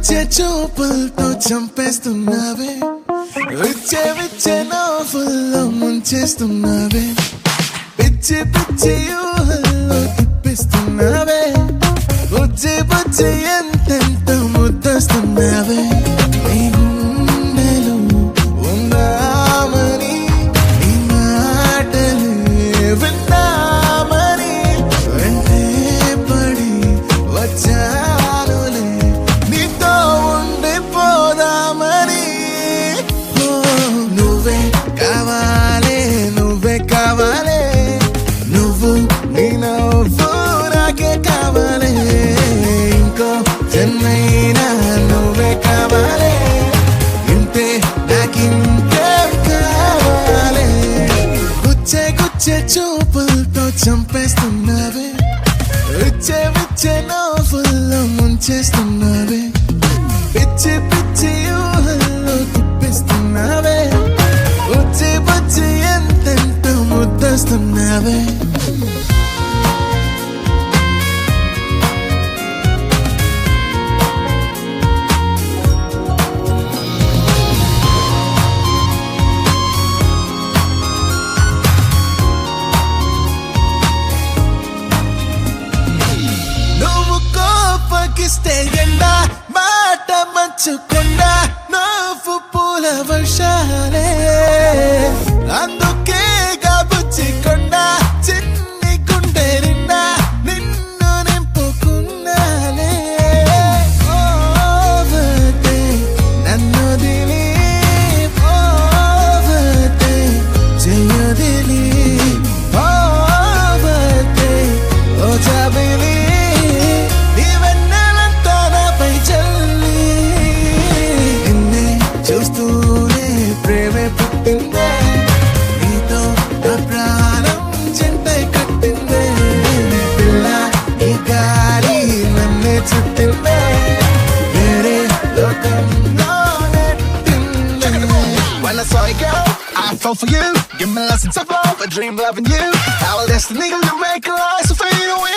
గుచ్చే చూపులతో చంపేస్తున్నావే, విచ్చే నవ్వుల్లో ముంచేస్తున్నావే, పిచ్చి పిచ్చి ఊహల్లో తిప్పిస్తున్నావే, బుజ్జి ఎంతెంతో ముద్దస్తున్నావే. నీ గుండెలో ఉందామని, నీ మాటలే విందామని వెంటే పడి వచ్చానులే, నీతో ఉండిపోదామని. నువ్వే కావాలే, నువ్వే కావాలే, నువ్వు నీ నవ్వు నాకే కావాలే, ఇంకో జన్మైనా నువ్వే కావాలే, ఇంతే నాకింకేం కావాలే. గుచ్చే చూపులతో చంపేస్తున్నావే, విచ్చే నవ్వుల్లో ముంచేస్తున్నావే, పిచ్చి ఊహల్లో తిప్పిస్తున్నావే, బుజ్జి ఎంతెంతో ముద్దస్తున్నావే. నువ్వు కోపగిస్తే ఎండా, మాట మంచుకుండా నువ్వు పూల వర్షాలే, అందుకే బుజ్జికొండా చిన్ని గుండె నిండా నిన్ను నింపుకున్నాలే. పోవతే నన్ను దిలి, పోవతే చెయ్యదిలి, పోవతే ఓ జాబిలి, నీవెన్నెలంతా నాపై చల్లి, నిన్నే చూస్తూనే ప్రేమే పుట్టిందే, నీతో నా ప్రాణం చెంతై కట్టిందే, పిల్ల ఈ గాలి నన్నే చుట్టిందే, వేరే లోకంలో నెట్టిందే. When I saw you, girl, I fell for you. Give me lessons of love, a dream loving you. Our destiny will make our lives fade away.